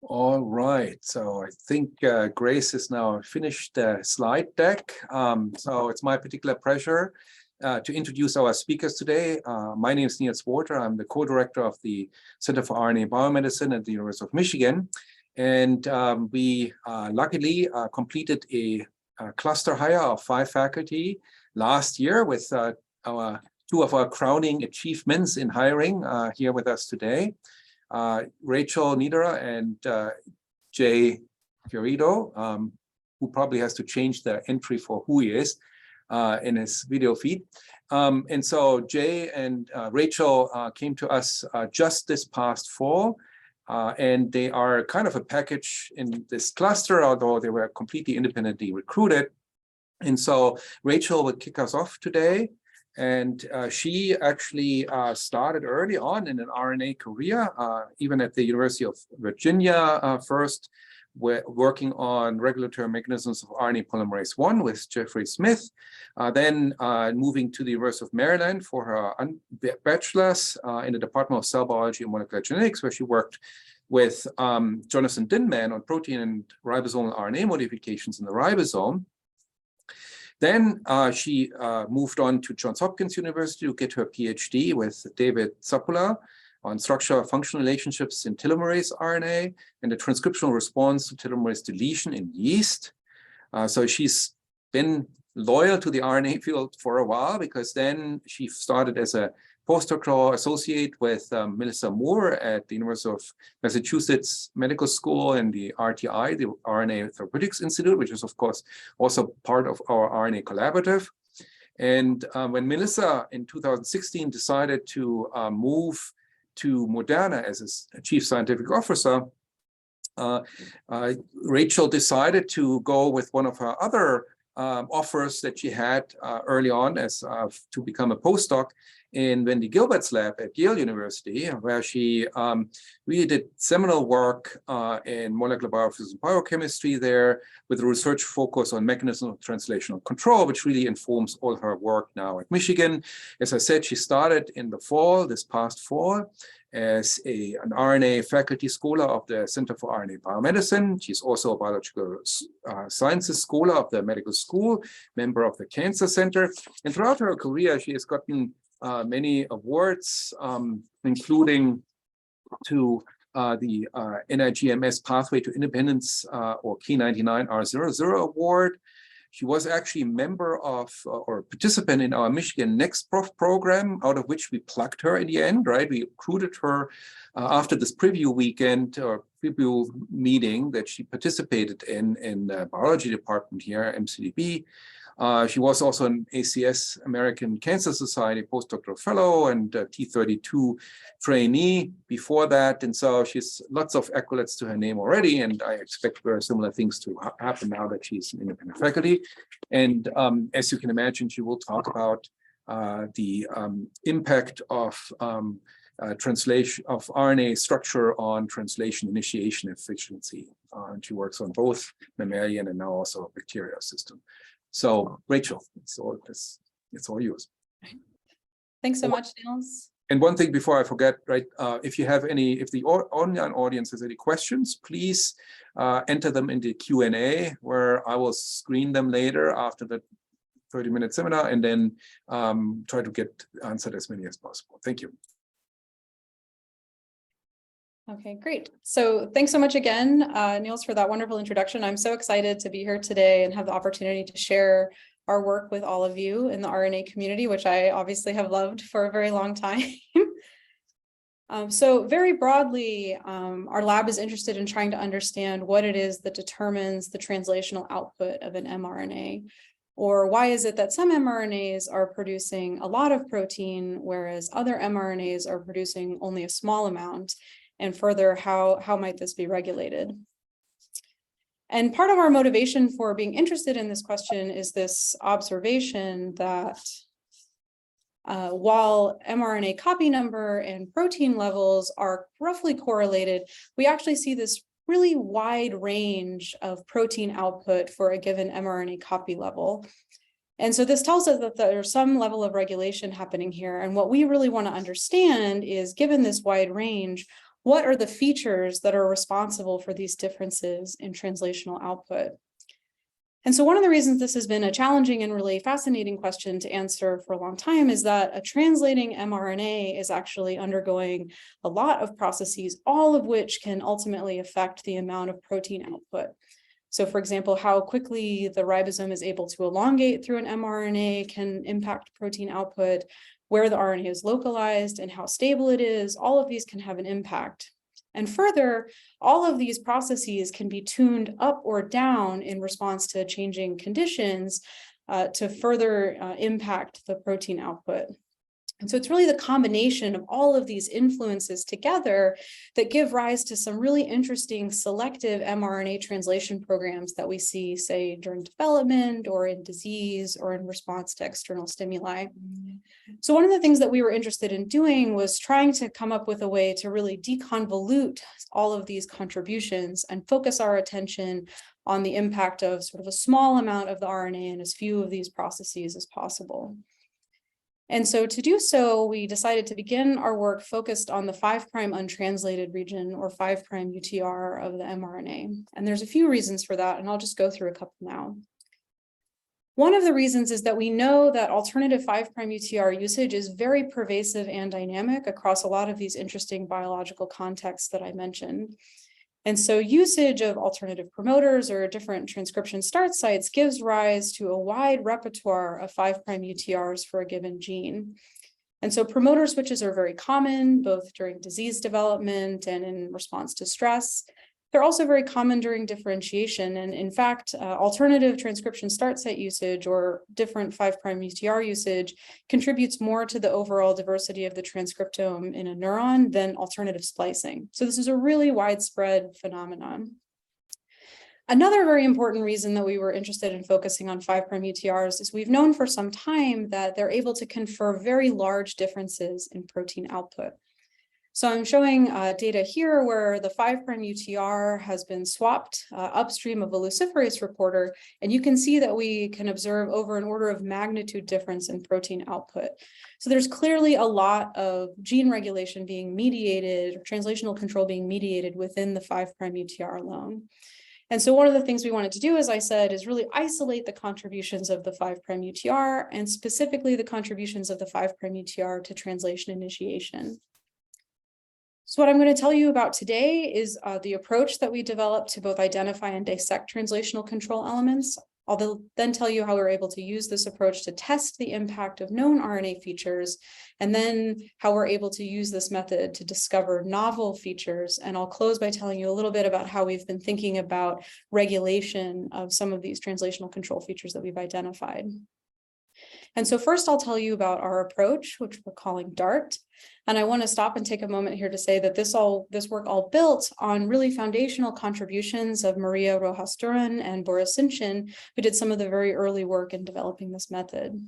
All right, so I think Grace has now finished the slide deck. So it's my particular pleasure to introduce our speakers today. My name is Nils. I'm the co-director of the Center for RNA Biomedicine at the University of Michigan. And we luckily completed a cluster hire of 5 faculty last year with two of our crowning achievements in hiring here with us today. Rachel Niederer and Jay Querido, who probably has to change the entry for who he is in his video feed. And so Jay and Rachel came to us just this past fall, and they are kind of a package in this cluster, although they were completely independently recruited. And so Rachel will kick us off today. And she actually started early on in an RNA career, even at the University of Virginia first, working on regulatory mechanisms of RNA polymerase I with Jeffrey Smith, then moving to the University of Maryland for her bachelor's in the Department of Cell Biology and Molecular Genetics, where she worked with Jonathan Dinman on protein and ribosomal RNA modifications in the ribosome. Then she moved on to Johns Hopkins University to get her PhD with David Zappala on structure-function relationships in telomerase RNA and the transcriptional response to telomerase deletion in yeast. So she's been loyal to the RNA field for a while, because then she started as a postdoctoral associate with Melissa Moore at the University of Massachusetts Medical School and the RTI, the RNA Therapeutics Institute, which is of course also part of our RNA collaborative. And when Melissa in 2016 decided to move to Moderna as a chief scientific officer, Rachel decided to go with one of her other offers that she had early on as to become a postdoc in Wendy Gilbert's lab at Yale University, where she really did seminal work in molecular biophysics and biochemistry there, with a research focus on mechanisms of translational control, which really informs all her work now at Michigan. As I said, she started in the fall, this past fall, as an RNA faculty scholar of the Center for RNA Biomedicine. She's also a biological sciences scholar of the medical school, member of the Cancer Center. And throughout her career, she has gotten many awards, including to the NIGMS Pathway to Independence or K99R00 Award. She was actually a member of or participant in our Michigan Next Prof program, out of which we plugged her in the end, right? We recruited her after this preview weekend or preview meeting that she participated in the biology department here at MCDB. She was also an ACS, American Cancer Society postdoctoral fellow, and T32 trainee before that. And so she's lots of accolades to her name already. And I expect very similar things to happen now that she's an independent faculty. And as you can imagine, she will talk about the impact of translation of RNA structure on translation initiation efficiency. And she works on both mammalian and now also bacterial system. So, Rachel, it's all yours. Thanks so much, Nils. And one thing before I forget, right? If the online audience has any questions, please enter them in the Q&A, where I will screen them later after the 30-minute seminar, and then try to get answered as many as possible. Thank you. Okay, great. So thanks so much again, Nils, for that wonderful introduction. I'm so excited to be here today and have the opportunity to share our work with all of you in the RNA community, which I obviously have loved for a very long time. So very broadly, our lab is interested in trying to understand what it is that determines the translational output of an mRNA, or why is it that some mRNAs are producing a lot of protein, whereas other mRNAs are producing only a small amount. And further, how might this be regulated? And part of our motivation for being interested in this question is this observation that while mRNA copy number and protein levels are roughly correlated, we actually see this really wide range of protein output for a given mRNA copy level. And so this tells us that there's some level of regulation happening here. And what we really want to understand is, given this wide range, what are the features that are responsible for these differences in translational output? And so one of the reasons this has been a challenging and really fascinating question to answer for a long time is that a translating mRNA is actually undergoing a lot of processes, all of which can ultimately affect the amount of protein output. So for example, how quickly the ribosome is able to elongate through an mRNA can impact protein output, where the RNA is localized and how stable it is, all of these can have an impact. And further, all of these processes can be tuned up or down in response to changing conditions to further impact the protein output. And so it's really the combination of all of these influences together that give rise to some really interesting selective mRNA translation programs that we see, say, during development or in disease or in response to external stimuli. So one of the things that we were interested in doing was trying to come up with a way to really deconvolute all of these contributions and focus our attention on the impact of sort of a small amount of the RNA in as few of these processes as possible. And so to do so, we decided to begin our work focused on the 5' untranslated region, or 5' UTR of the mRNA. And there's a few reasons for that, and I'll just go through a couple now. One of the reasons is that we know that alternative 5' UTR usage is very pervasive and dynamic across a lot of these interesting biological contexts that I mentioned. And so usage of alternative promoters or different transcription start sites gives rise to a wide repertoire of 5' UTRs for a given gene. And so promoter switches are very common, both during disease development and in response to stress. They're also very common during differentiation. And in fact, alternative transcription start site usage or different 5' UTR usage contributes more to the overall diversity of the transcriptome in a neuron than alternative splicing. So this is a really widespread phenomenon. Another very important reason that we were interested in focusing on 5' UTRs is we've known for some time that they're able to confer very large differences in protein output. So I'm showing data here where the 5' UTR has been swapped upstream of a luciferase reporter, and you can see that we can observe over an order of magnitude difference in protein output. So there's clearly a lot of gene regulation being mediated, or translational control being mediated within the 5' UTR alone. And so one of the things we wanted to do, as I said, is really isolate the contributions of the 5' UTR, and specifically the contributions of the 5' UTR to translation initiation. So what I'm going to tell you about today is the approach that we developed to both identify and dissect translational control elements. I'll then tell you how we're able to use this approach to test the impact of known RNA features, and then how we're able to use this method to discover novel features. And I'll close by telling you a little bit about how we've been thinking about regulation of some of these translational control features that we've identified. And so first I'll tell you about our approach, which we're calling DART. And I want to stop and take a moment here to say that this work all built on really foundational contributions of Maria Rojas Duran and Boris Sinchin, who did some of the very early work in developing this method.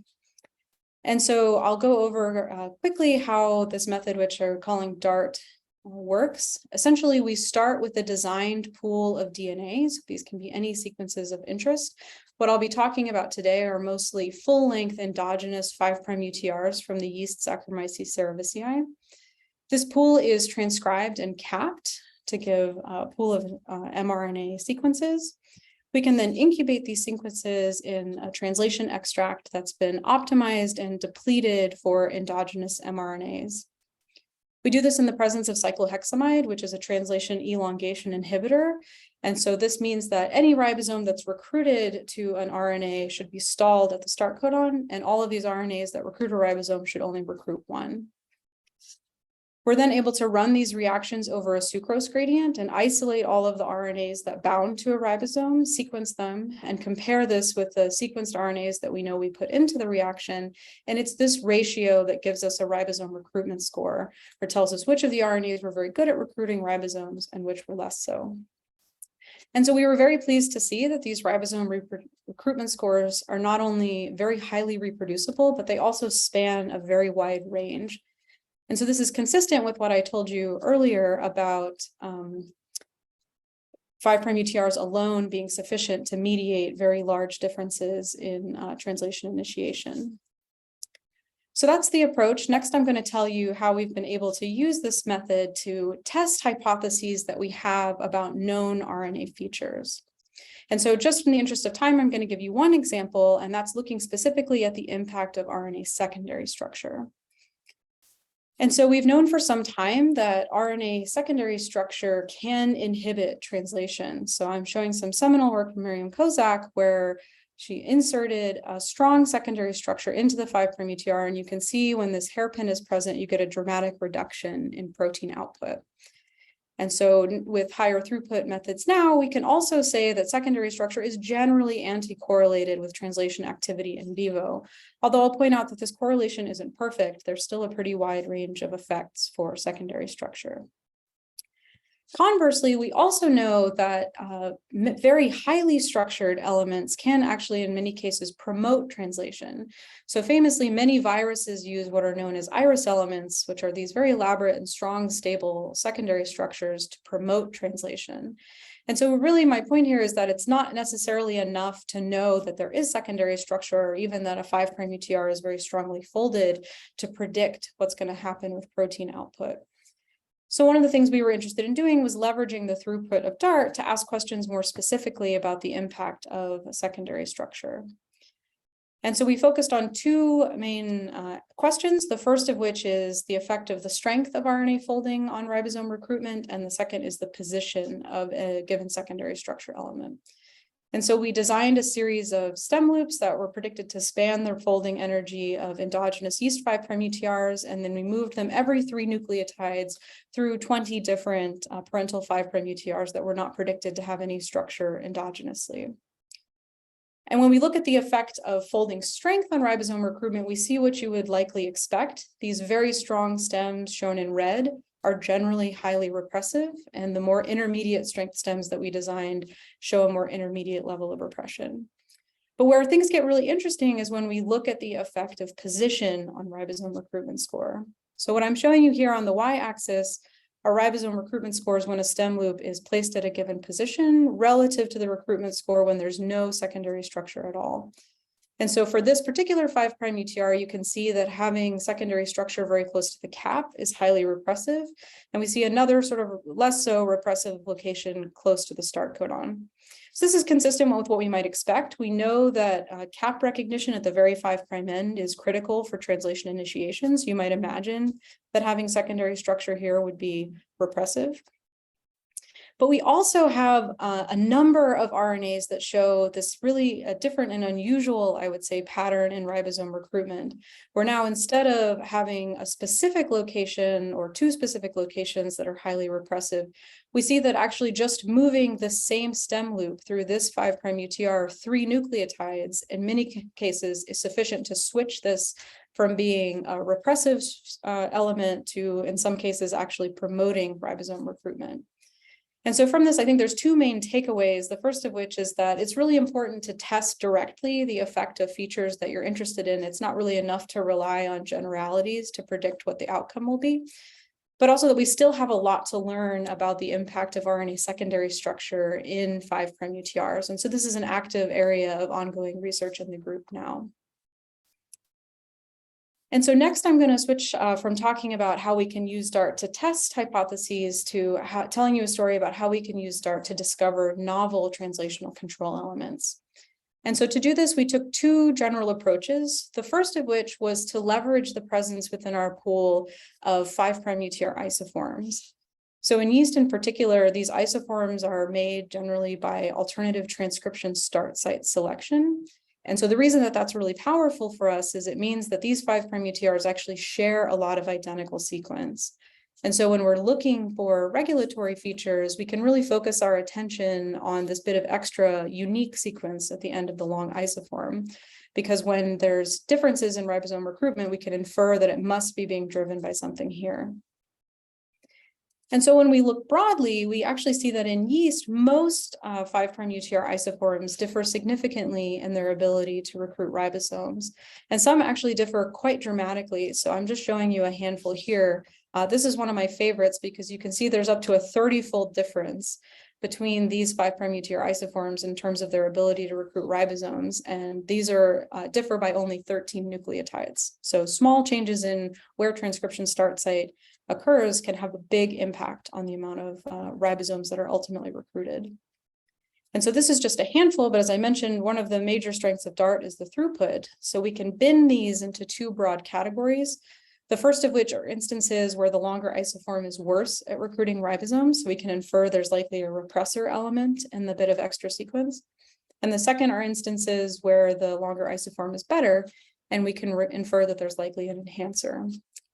And so I'll go over quickly how this method, which we're calling DART, works. Essentially, we start with a designed pool of DNAs. These can be any sequences of interest. What I'll be talking about today are mostly full-length endogenous 5' UTRs from the yeast Saccharomyces cerevisiae. This pool is transcribed and capped to give a pool of mRNA sequences. We can then incubate these sequences in a translation extract that's been optimized and depleted for endogenous mRNAs. We do this in the presence of cyclohexamide, which is a translation elongation inhibitor. And so this means that any ribosome that's recruited to an RNA should be stalled at the start codon, and all of these RNAs that recruit a ribosome should only recruit one. We're then able to run these reactions over a sucrose gradient and isolate all of the RNAs that bound to a ribosome, sequence them, and compare this with the sequenced RNAs that we know we put into the reaction. And it's this ratio that gives us a ribosome recruitment score, or tells us which of the RNAs were very good at recruiting ribosomes and which were less so. And so we were very pleased to see that these ribosome recruitment scores are not only very highly reproducible, but they also span a very wide range. And so this is consistent with what I told you earlier about 5' UTRs alone being sufficient to mediate very large differences in translation initiation. So that's the approach. Next, I'm going to tell you how we've been able to use this method to test hypotheses that we have about known RNA features. And so just in the interest of time, I'm going to give you one example, and that's looking specifically at the impact of RNA secondary structure. And so we've known for some time that RNA secondary structure can inhibit translation. So I'm showing some seminal work from Miriam Kozak where she inserted a strong secondary structure into the 5' UTR, and you can see when this hairpin is present, you get a dramatic reduction in protein output. And so with higher throughput methods now, we can also say that secondary structure is generally anti-correlated with translation activity in vivo. Although I'll point out that this correlation isn't perfect, there's still a pretty wide range of effects for secondary structure. Conversely, we also know that very highly structured elements can actually, in many cases, promote translation. So famously, many viruses use what are known as iris elements, which are these very elaborate and strong, stable secondary structures to promote translation. And so really my point here is that it's not necessarily enough to know that there is secondary structure or even that a 5' UTR is very strongly folded to predict what's going to happen with protein output. So one of the things we were interested in doing was leveraging the throughput of DART to ask questions more specifically about the impact of a secondary structure. And so we focused on two main questions, the first of which is the effect of the strength of RNA folding on ribosome recruitment, and the second is the position of a given secondary structure element. And so we designed a series of stem loops that were predicted to span the folding energy of endogenous yeast 5' UTRs, and then we moved them every 3 nucleotides through 20 different parental 5' UTRs that were not predicted to have any structure endogenously. And when we look at the effect of folding strength on ribosome recruitment, we see what you would likely expect. These very strong stems shown in red are generally highly repressive, and the more intermediate strength stems that we designed show a more intermediate level of repression. But where things get really interesting is when we look at the effect of position on ribosome recruitment score. So what I'm showing you here on the y-axis are ribosome recruitment scores when a stem loop is placed at a given position relative to the recruitment score when there's no secondary structure at all. And so for this particular 5' UTR, you can see that having secondary structure very close to the cap is highly repressive. And we see another sort of less so repressive location close to the start codon. So this is consistent with what we might expect. We know that cap recognition at the very 5' end is critical for translation initiations. You might imagine that having secondary structure here would be repressive. But we also have a number of RNAs that show this really different and unusual, I would say, pattern in ribosome recruitment, where now instead of having a specific location or 2 specific locations that are highly repressive, we see that actually just moving the same stem loop through this 5' UTR 3 nucleotides in many cases is sufficient to switch this from being a repressive element to, in some cases, actually promoting ribosome recruitment. And so from this, I think there's 2 main takeaways. The first of which is that it's really important to test directly the effect of features that you're interested in. It's not really enough to rely on generalities to predict what the outcome will be, but also that we still have a lot to learn about the impact of RNA secondary structure in 5' UTRs. And so this is an active area of ongoing research in the group now. And so next I'm going to switch from talking about how we can use DART to test hypotheses to telling you a story about how we can use DART to discover novel translational control elements. And so to do this, we took 2 general approaches, the first of which was to leverage the presence within our pool of 5' UTR isoforms. So in yeast in particular, these isoforms are made generally by alternative transcription start site selection. And so the reason that that's really powerful for us is it means that these 5' UTRs actually share a lot of identical sequence. And so when we're looking for regulatory features, we can really focus our attention on this bit of extra unique sequence at the end of the long isoform, because when there's differences in ribosome recruitment, we can infer that it must be being driven by something here. And so when we look broadly, we actually see that in yeast, most 5' UTR isoforms differ significantly in their ability to recruit ribosomes. And some actually differ quite dramatically. So I'm just showing you a handful here. This is one of my favorites because you can see there's up to a 30-fold difference between these 5' UTR isoforms in terms of their ability to recruit ribosomes, and these are differ by only 13 nucleotides. So small changes in where transcription start site occurs can have a big impact on the amount of ribosomes that are ultimately recruited. And so this is just a handful, but as I mentioned, one of the major strengths of DART is the throughput. So we can bin these into two broad categories. The first of which are instances where the longer isoform is worse at recruiting ribosomes. So we can infer there's likely a repressor element in the bit of extra sequence. And the second are instances where the longer isoform is better, and we can infer that there's likely an enhancer.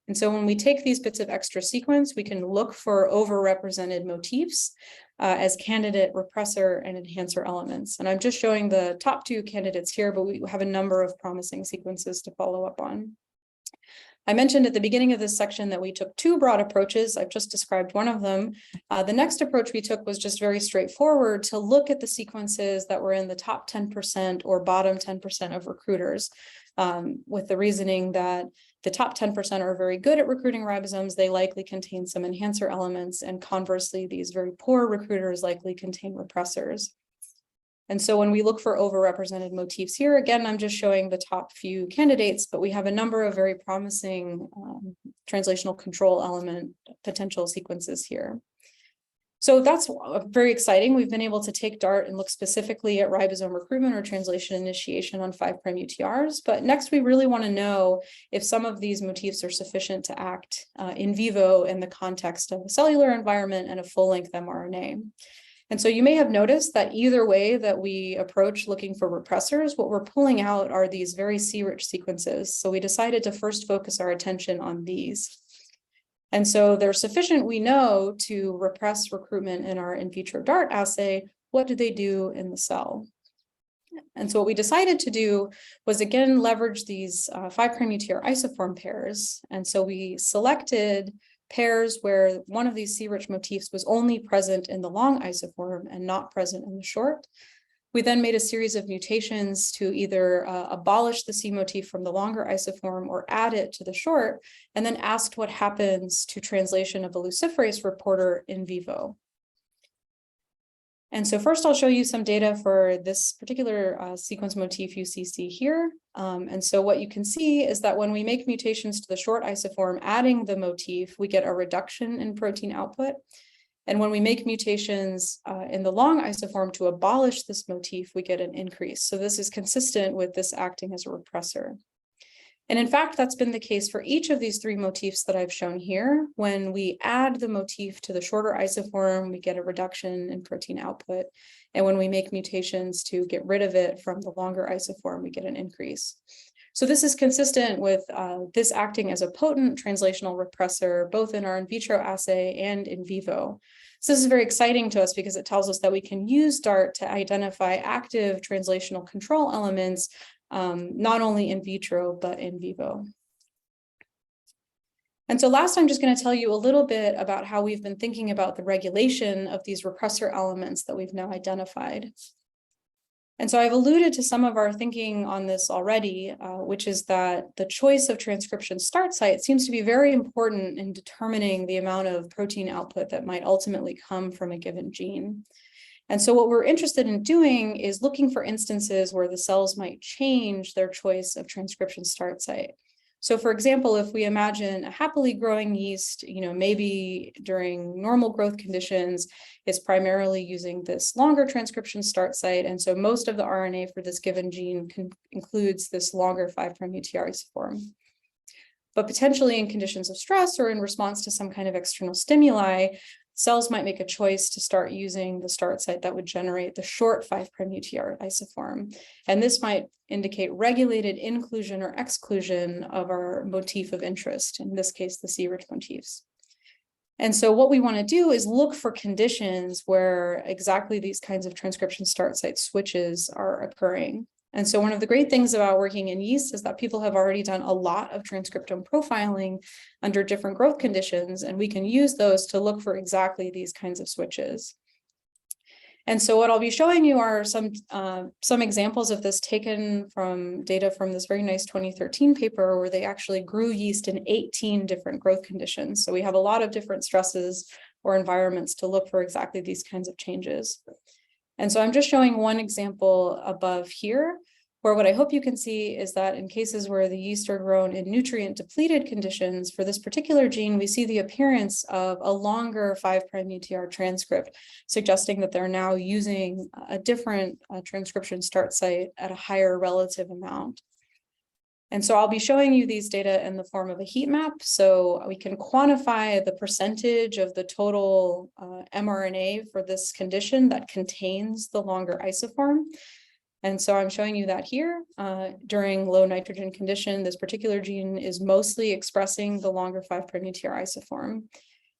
And so when we take these bits of extra sequence, we can look for overrepresented motifs as candidate repressor and enhancer elements. And I'm just showing the top two candidates here, but we have a number of promising sequences to follow up on. I mentioned at the beginning of this section that we took two broad approaches. I've just described one of them. The next approach we took was just very straightforward to look at the sequences that were in the top 10% or bottom 10% of recruiters, with the reasoning that the top 10% are very good at recruiting ribosomes. They likely contain some enhancer elements, and conversely, these very poor recruiters likely contain repressors. And so when we look for overrepresented motifs here, again, I'm just showing the top few candidates, but we have a number of very promising translational control element potential sequences here. So that's very exciting. We've been able to take DART and look specifically at ribosome recruitment or translation initiation on 5' UTRs. But next, we really want to know if some of these motifs are sufficient to act in vivo in the context of a cellular environment and a full-length mRNA. And so you may have noticed that either way that we approach looking for repressors, what we're pulling out are these very C-rich sequences. So we decided to first focus our attention on these. And so they're sufficient, we know, to repress recruitment in our in vitro DART assay. What do they do in the cell? And so what we decided to do was, again, leverage these 5' UTR isoform pairs. And so we selected pairs where one of these C-rich motifs was only present in the long isoform and not present in the short. We then made a series of mutations to either abolish the C motif from the longer isoform or add it to the short, and then asked what happens to translation of a luciferase reporter in vivo. And so first I'll show you some data for this particular sequence motif UCC here. And so what you can see is that when we make mutations to the short isoform, adding the motif, we get a reduction in protein output. And when we make mutations in the long isoform to abolish this motif, we get an increase. So this is consistent with this acting as a repressor. And in fact, that's been the case for each of these three motifs that I've shown here. When we add the motif to the shorter isoform, we get a reduction in protein output. And when we make mutations to get rid of it from the longer isoform, we get an increase. So this is consistent with this acting as a potent translational repressor, both in our in vitro assay and in vivo. So this is very exciting to us because it tells us that we can use DART to identify active translational control elements, not only in vitro, but in vivo. And so last, I'm just going to tell you a little bit about how we've been thinking about the regulation of these repressor elements that we've now identified. And so I've alluded to some of our thinking on this already, which is that the choice of transcription start site seems to be very important in determining the amount of protein output that might ultimately come from a given gene. And so what we're interested in doing is looking for instances where the cells might change their choice of transcription start site. So for example, if we imagine a happily growing yeast, maybe during normal growth conditions, it's primarily using this longer transcription start site. And so most of the RNA for this given gene includes this longer 5' UTR isoform. But potentially in conditions of stress or in response to some kind of external stimuli, cells might make a choice to start using the start site that would generate the short 5' UTR isoform. And this might indicate regulated inclusion or exclusion of our motif of interest, in this case, the C-rich motifs. And so what we want to do is look for conditions where exactly these kinds of transcription start site switches are occurring. And so one of the great things about working in yeast is that people have already done a lot of transcriptome profiling under different growth conditions, and we can use those to look for exactly these kinds of switches. And so what I'll be showing you are some examples of this taken from data from this very nice 2013 paper where they actually grew yeast in 18 different growth conditions. So we have a lot of different stresses or environments to look for exactly these kinds of changes. And so I'm just showing one example above here, where what I hope you can see is that in cases where the yeast are grown in nutrient depleted conditions for this particular gene, we see the appearance of a longer 5' UTR transcript, suggesting that they're now using a different transcription start site at a higher relative amount. And so I'll be showing you these data in the form of a heat map, so we can quantify the percentage of the total mRNA for this condition that contains the longer isoform. And so I'm showing you that here. During low nitrogen condition, this particular gene is mostly expressing the longer 5' UTR isoform.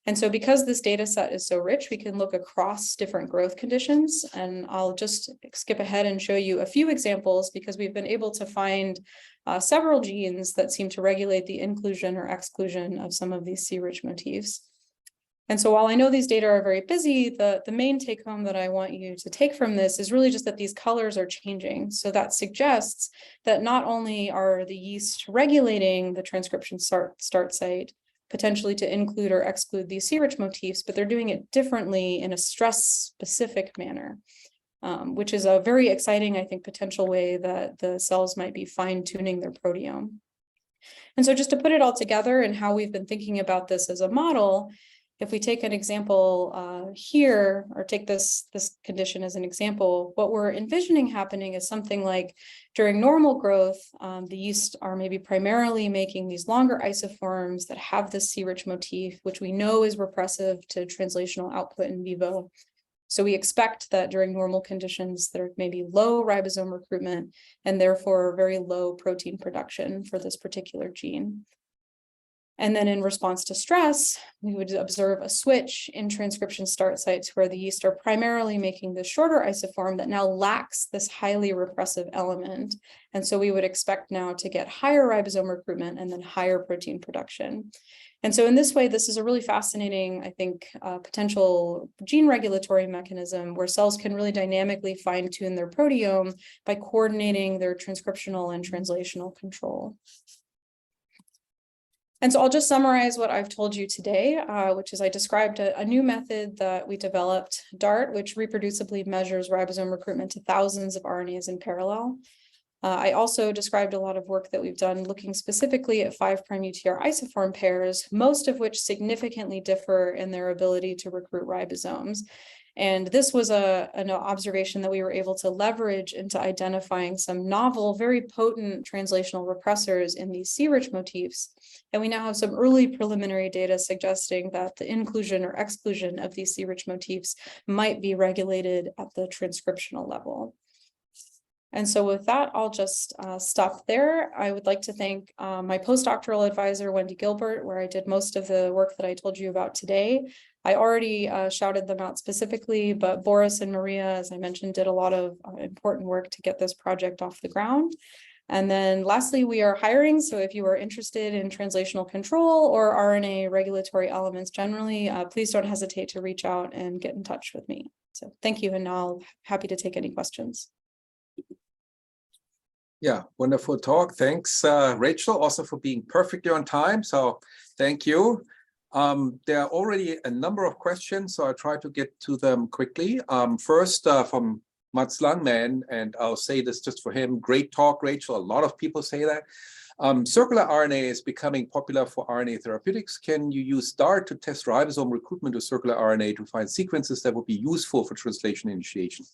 And so because this data set is so rich, we can look across different growth conditions. And I'll just skip ahead and show you a few examples, because we've been able to find several genes that seem to regulate the inclusion or exclusion of some of these C-rich motifs. And so while I know these data are very busy, the main take home that I want you to take from this is really just that these colors are changing. So that suggests that not only are the yeast regulating the transcription start site, potentially to include or exclude these C-rich motifs, but they're doing it differently in a stress-specific manner, which is a very exciting, I think, potential way that the cells might be fine-tuning their proteome. And so just to put it all together and how we've been thinking about this as a model, if we take an example here, or take this condition as an example, what we're envisioning happening is something like during normal growth, the yeast are maybe primarily making these longer isoforms that have this C-rich motif, which we know is repressive to translational output in vivo. So we expect that during normal conditions, there may be low ribosome recruitment and therefore very low protein production for this particular gene. And then in response to stress, we would observe a switch in transcription start sites where the yeast are primarily making the shorter isoform that now lacks this highly repressive element. And so we would expect now to get higher ribosome recruitment and then higher protein production. And so in this way, this is a really fascinating, I think, potential gene regulatory mechanism where cells can really dynamically fine-tune their proteome by coordinating their transcriptional and translational control. And so I'll just summarize what I've told you today, which is I described a new method that we developed, DART, which reproducibly measures ribosome recruitment to thousands of RNAs in parallel. I also described a lot of work that we've done looking specifically at 5' UTR isoform pairs, most of which significantly differ in their ability to recruit ribosomes. And this was an observation that we were able to leverage into identifying some novel, very potent translational repressors in these C-rich motifs. And we now have some early preliminary data suggesting that the inclusion or exclusion of these C-rich motifs might be regulated at the transcriptional level. And so with that, I'll just stop there. I would like to thank my postdoctoral advisor, Wendy Gilbert, where I did most of the work that I told you about today. I already shouted them out specifically, but Boris and Maria, as I mentioned, did a lot of important work to get this project off the ground. And then lastly, we are hiring. So if you are interested in translational control or RNA regulatory elements generally, please don't hesitate to reach out and get in touch with me. So thank you. And now I'm happy to take any questions. Yeah, wonderful talk. Thanks, Rachel, also for being perfectly on time. So thank you. There are already a number of questions, so I'll try to get to them quickly. First, from Mats Langman, and I'll say this just for him. Great talk, Rachel. A lot of people say that. Circular RNA is becoming popular for RNA therapeutics. Can you use DART to test ribosome recruitment to circular RNA to find sequences that would be useful for translation initiation?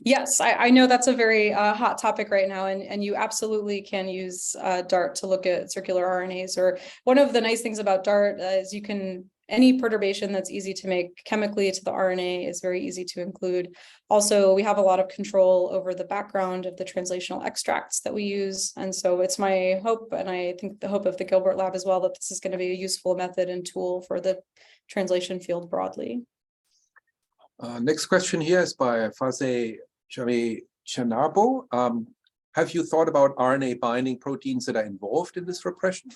Yes, I know that's a very hot topic right now, and you absolutely can use DART to look at circular RNAs. Or one of the nice things about DART is you can, any perturbation that's easy to make chemically to the RNA is very easy to include. Also, we have a lot of control over the background of the translational extracts that we use. And so it's my hope, and I think the hope of the Gilbert Lab as well, that this is going to be a useful method and tool for the translation field broadly. Next question here is by Faze Chanarbo. Have you thought about RNA binding proteins that are involved in this repression?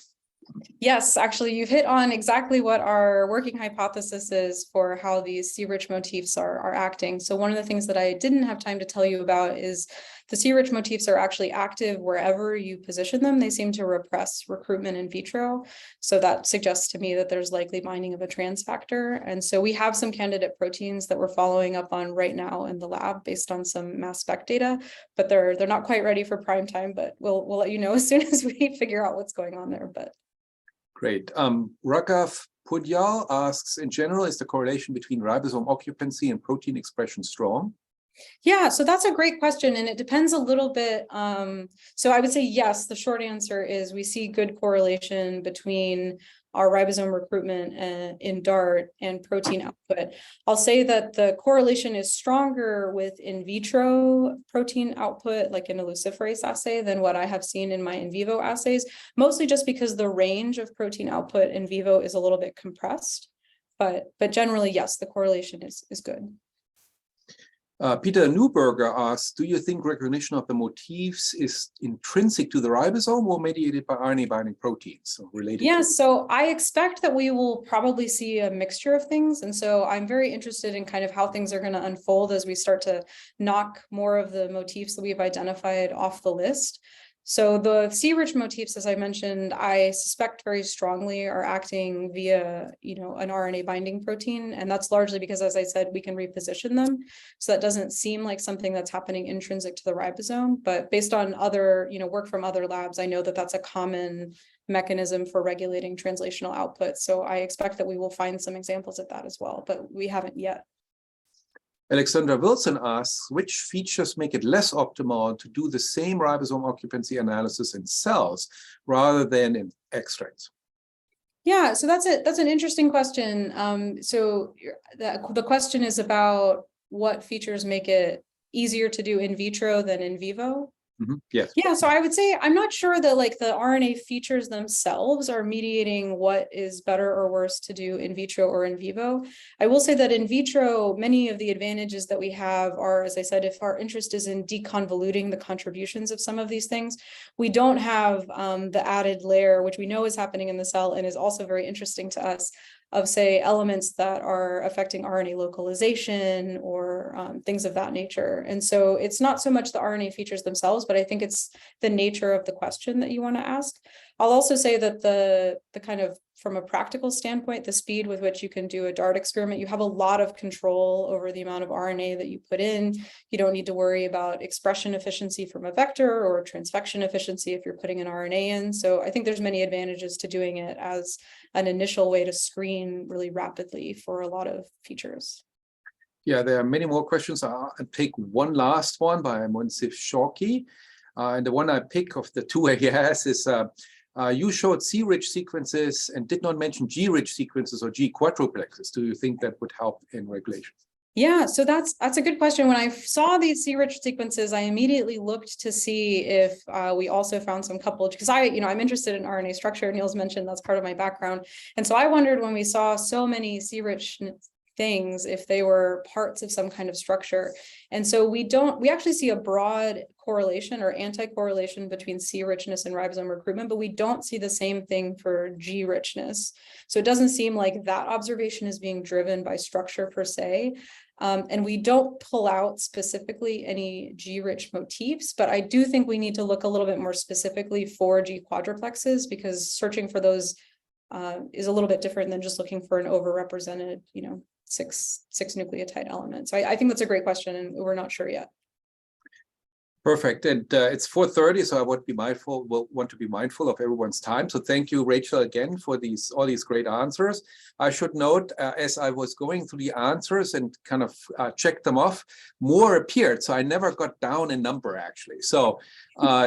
Yes, actually, you've hit on exactly what our working hypothesis is for how these C-rich motifs are acting. So one of the things that I didn't have time to tell you about is the C-rich motifs are actually active wherever you position them. They seem to repress recruitment in vitro. So that suggests to me that there's likely binding of a trans factor. And so we have some candidate proteins that we're following up on right now in the lab based on some mass spec data, but they're not quite ready for prime time, but we'll let you know as soon as we figure out what's going on there. But Great. Rakav Pudyal asks, in general, is the correlation between ribosome occupancy and protein expression strong? Yeah, so that's a great question, and it depends a little bit. So I would say yes, the short answer is we see good correlation between our ribosome recruitment in DART and protein output. I'll say that the correlation is stronger with in vitro protein output, like in a luciferase assay, than what I have seen in my in vivo assays, mostly just because the range of protein output in vivo is a little bit compressed. But generally, yes, the correlation is good. Peter Newberger asks, do you think recognition of the motifs is intrinsic to the ribosome or mediated by RNA binding proteins? So related Yeah, to so I expect that we will probably see a mixture of things. And so I'm very interested in kind of how things are going to unfold as we start to knock more of the motifs that we've identified off the list. So the C-rich motifs, as I mentioned, I suspect very strongly are acting via, an RNA binding protein. And that's largely because, as I said, we can reposition them. So that doesn't seem like something that's happening intrinsic to the ribosome. But based on other, work from other labs, I know that that's a common mechanism for regulating translational output. So I expect that we will find some examples of that as well, but we haven't yet. Alexandra Wilson asks, which features make it less optimal to do the same ribosome occupancy analysis in cells rather than in extracts? Yeah, so that's an interesting question. So the question is about what features make it easier to do in vitro than in vivo. Yes. Yeah, so I would say I'm not sure that like the RNA features themselves are mediating what is better or worse to do in vitro or in vivo. I will say that in vitro, many of the advantages that we have are, as I said, if our interest is in deconvoluting the contributions of some of these things, we don't have the added layer, which we know is happening in the cell and is also very interesting to us, of, say, elements that are affecting RNA localization or things of that nature. And so it's not so much the RNA features themselves, but I think it's the nature of the question that you want to ask. I'll also say that the kind of, from a practical standpoint, the speed with which you can do a DART experiment, you have a lot of control over the amount of RNA that you put in. You don't need to worry about expression efficiency from a vector or transfection efficiency if you're putting an RNA in. So I think there's many advantages to doing it as an initial way to screen really rapidly for a lot of features. Yeah, there are many more questions. I'll take one last one by Monsif Shorky. And the one I pick of the two he has is, you showed C-rich sequences and did not mention G-rich sequences or G quadruplexes. Do you think that would help in regulation? Yeah, so that's a good question. When I saw these C-rich sequences, I immediately looked to see if we also found some coupled, because I'm interested in RNA structure. Nils mentioned that's part of my background. And so I wondered when we saw so many C-rich things, if they were parts of some kind of structure. And so we actually see a broad correlation or anti-correlation between C richness and ribosome recruitment, but we don't see the same thing for G richness. So it doesn't seem like that observation is being driven by structure per se. And we don't pull out specifically any G-rich motifs, but I do think we need to look a little bit more specifically for G quadruplexes, because searching for those is a little bit different than just looking for an overrepresented, six nucleotide element. So I think that's a great question, and we're not sure yet. Perfect. And it's 4:30, so I want to be mindful of everyone's time. So thank you, Rachel, again for all these great answers. I should note, as I was going through the answers and kind of checked them off, more appeared. So I never got down a number actually. So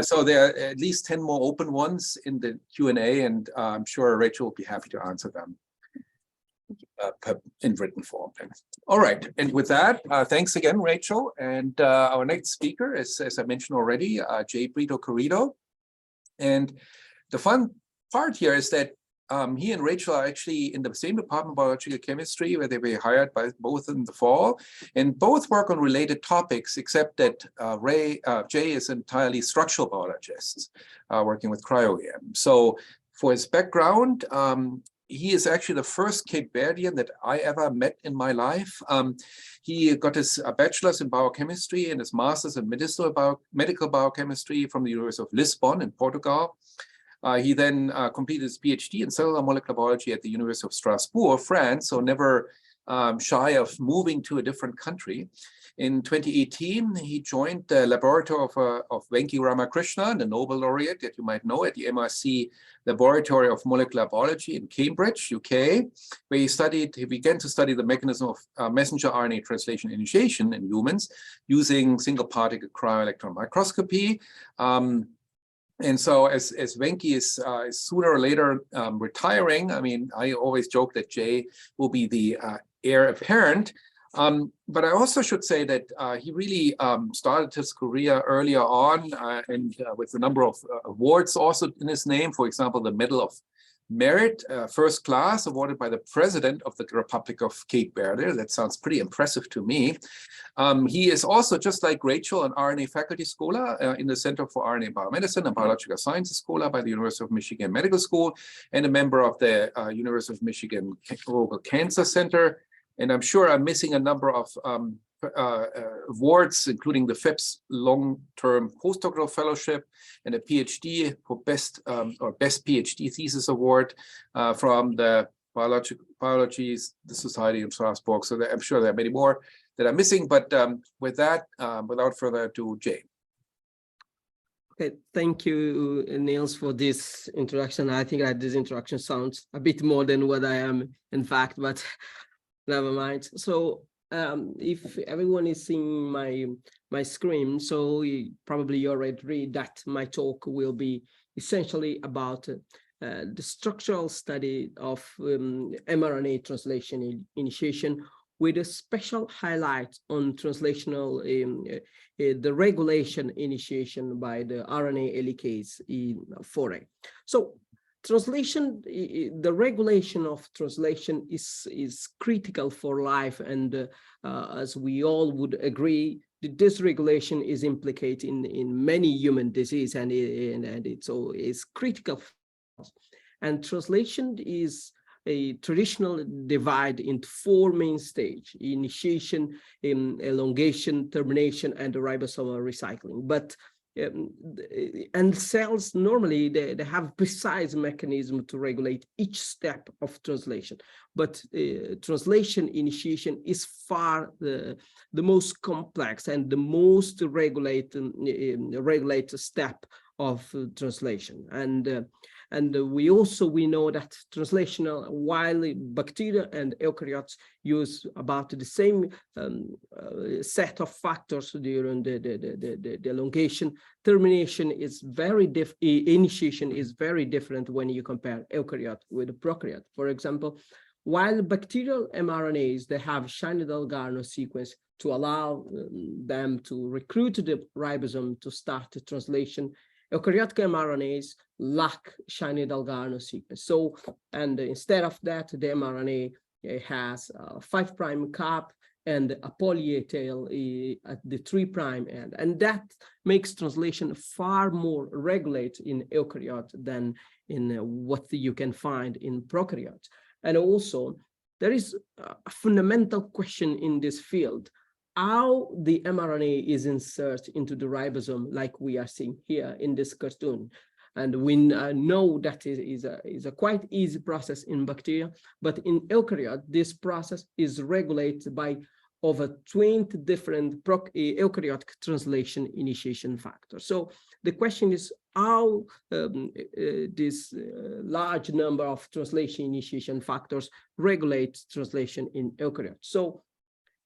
so there are at least 10 more open ones in the Q&A, and I'm sure Rachel will be happy to answer them in written form. All right, and with that, thanks again, Rachel. And our next speaker is, as I mentioned already, Jay Querido. And the fun part here is that he and Rachel are actually in the same department of biological chemistry, where they were hired by both in the fall, and both work on related topics, except that Jay is entirely structural biologist, working with cryo-EM. So For his background, he is actually the first Cape Verdean that I ever met in my life. He got his bachelor's in biochemistry and his master's in medical biochemistry from the University of Lisbon in Portugal. He then completed his PhD in cellular molecular biology at the University of Strasbourg, France, so never shy of moving to a different country. In 2018, he joined the laboratory of Venki Ramakrishnan, the Nobel laureate that you might know, at the MRC Laboratory of Molecular Biology in Cambridge, UK, where he began to study the mechanism of messenger RNA translation initiation in humans using single particle cryo-electron microscopy. And so as Venki is sooner or later retiring, I mean, I always joke that Jay will be the heir apparent. But I also should say that he really started his career earlier on and with a number of awards also in his name. For example, the Medal of Merit, first class, awarded by the President of the Republic of Cape Verde. That sounds pretty impressive to me. He is also, just like Rachel, an RNA faculty scholar in the Center for RNA Biomedicine and Biological Sciences scholar by the University of Michigan Medical School, and a member of the University of Michigan Global Cancer Center. And I'm sure I'm missing a number of awards, including the FEPS long-term postdoctoral fellowship and a PhD for best PhD thesis award from the Biology Society in Strasbourg. So I'm sure there are many more that I'm missing. But with that, without further ado, Jay. Okay, thank you, Nils, for this introduction. I think that this introduction sounds a bit more than what I am, in fact, but never mind. So if everyone is seeing my screen, so probably you already read that my talk will be essentially about the structural study of mRNA translation initiation, with a special highlight on translational, the regulation initiation by the RNA Helicase in 4A. So translation, the regulation of translation is critical for life, and as we all would agree, the dysregulation is implicated in many human disease, and it's critical. And translation is a traditional divide into four main stages: initiation, elongation, termination, and ribosomal recycling. But and cells normally they have precise mechanism to regulate each step of translation, but translation initiation is far the most complex and the most regulated step of translation. And we know that translational, while bacteria and eukaryotes use about the same set of factors during the elongation, termination is very initiation is very different when you compare eukaryote with prokaryote. For example, while bacterial mRNAs, they have shiny-Dalgarno sequence to allow them to recruit the ribosome to start the translation, eukaryotic mRNAs lack shiny-Dalgarno sequence. So, and instead of that, the mRNA has a 5' cap and a poly-A tail at the 3' end. And that makes translation far more regulated in eukaryote than in what you can find in prokaryotes. And also, there is a fundamental question in this field: how the mRNA is inserted into the ribosome, like we are seeing here in this cartoon. And we know that it is a quite easy process in bacteria, but in eukaryote, this process is regulated by over 20 different eukaryotic translation initiation factors. So the question is how this large number of translation initiation factors regulate translation in eukaryotes. So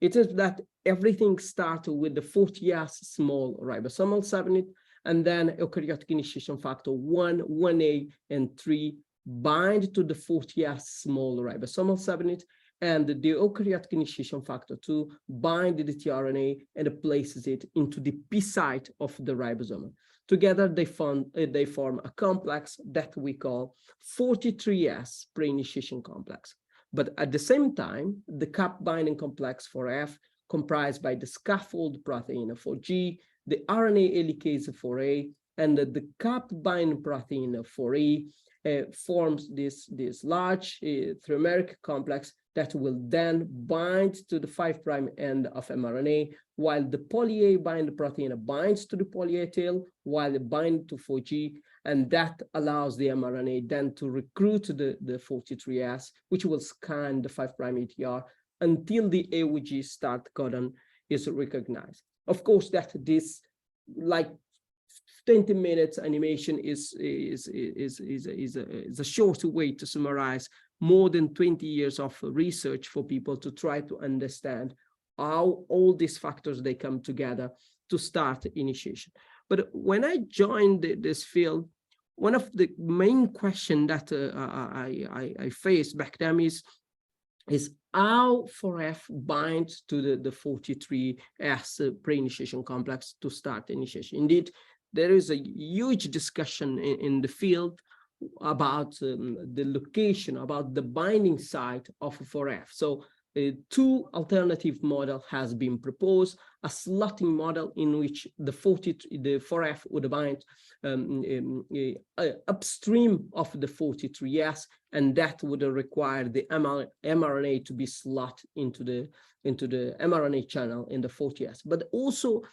it is that everything starts with the 40S small ribosomal subunit, and then eukaryotic initiation factor 1, 1A, and 3 bind to the 40S small ribosomal subunit, and the eukaryotic initiation factor 2 bind the tRNA and places it into the P site of the ribosome. Together, they form a complex that we call 43S pre-initiation complex. But at the same time, the cap binding complex for F, comprised by the scaffold protein for G, the RNA helicase for A, and the cap binding protein for E, forms this large trimeric complex that will then bind to the 5' end of mRNA, while the poly-A bind protein binds to the poly-A tail, while it binds to 4G, and that allows the mRNA then to recruit the 43S, which will scan the 5' UTR until the AUG start codon is recognized. Of course, that this like 20 minutes animation is a short way to summarize more than 20 years of research for people to try to understand how all these factors they come together to start initiation. But when I joined this field, one of the main questions that I faced back then is how 4F binds to the 43S pre-initiation complex to start initiation. Indeed, there is a huge discussion in the field about the location, about the binding site of 4F. So two alternative model has been proposed: a slotting model in which the 4F would bind upstream of the 43S, and that would require the mRNA to be slotted into the mRNA channel in the 40S. But also,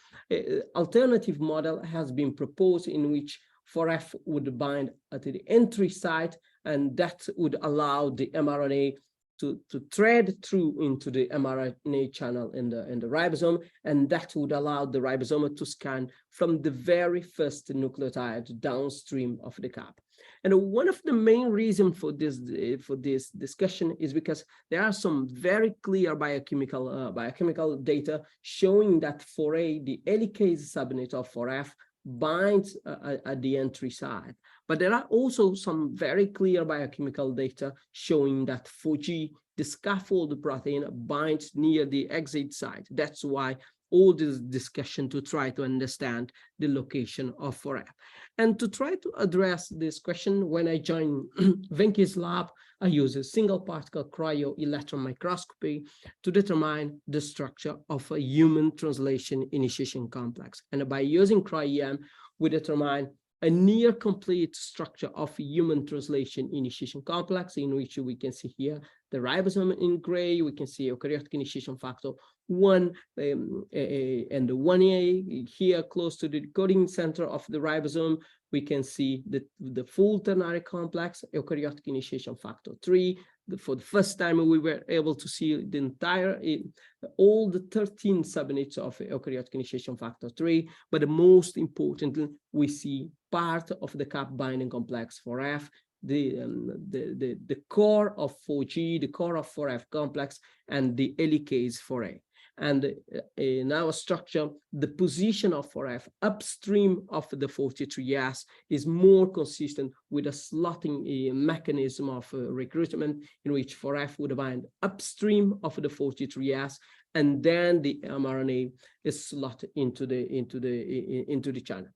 alternative model has been proposed in which 4F would bind at the entry site, and that would allow the mRNA to thread through into the mRNA channel in the ribosome, and that would allow the ribosome to scan from the very first nucleotide downstream of the cap. And one of the main reasons for this discussion is because there are some very clear biochemical data showing that 4A, the helicase subunit of 4F, binds at the entry site. But there are also some very clear biochemical data showing that 4G, the scaffold protein, binds near the exit site. That's why all this discussion to try to understand the location of 4F. And to try to address this question, when I joined Venki's lab, I use a single particle cryo-electron microscopy to determine the structure of a human translation initiation complex. And by using cryo-EM, we determine a near complete structure of human translation initiation complex, in which we can see here the ribosome in gray. We can see eukaryotic initiation factor 1 and the 1A here close to the coding center of the ribosome. We can see the full ternary complex, eukaryotic initiation factor 3. For the first time, we were able to see the entire, all the 13 subunits of eukaryotic initiation factor 3. But most importantly, we see part of the cap binding complex 4F, the core of 4G, the core of 4F complex, and the helicase 4A. And in our structure, the position of 4F upstream of the 43S is more consistent with a slotting mechanism of recruitment, in which 4F would bind upstream of the 43S, and then the mRNA is slotted into the channel.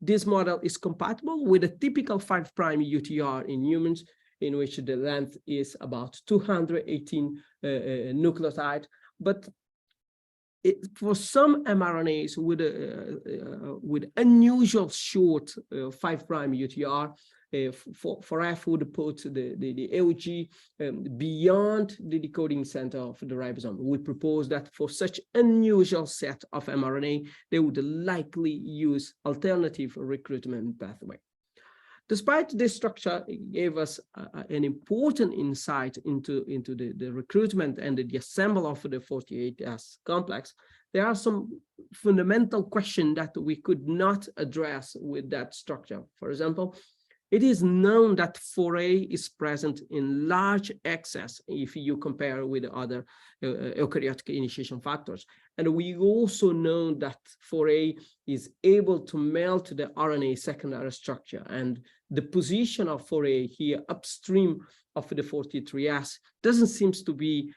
This model is compatible with a typical 5' UTR in humans, in which the length is about 218 nucleotide, but for some mRNAs with unusual short 5' UTR, 4F would put the AUG beyond the decoding center of the ribosome. We propose that for such unusual set of mRNA, they would likely use alternative recruitment pathway. Despite this structure, it gave us an important insight into the recruitment and the assembly of the 48S complex. There are some fundamental questions that we could not address with that structure. For example, it is known that 4A is present in large excess if you compare with other eukaryotic initiation factors. And we also know that 4A is able to melt the RNA secondary structure, and the position of 4A here upstream of the 43S doesn't seem to be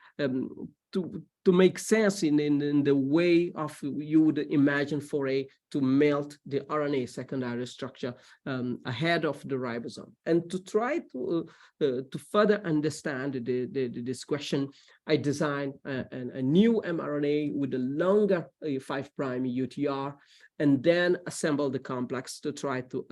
to make sense in the way of you would imagine 4A to melt the RNA secondary structure ahead of the ribosome. And to try to further understand this question, I designed a new mRNA with a longer 5' UTR, and then assemble the complex to try to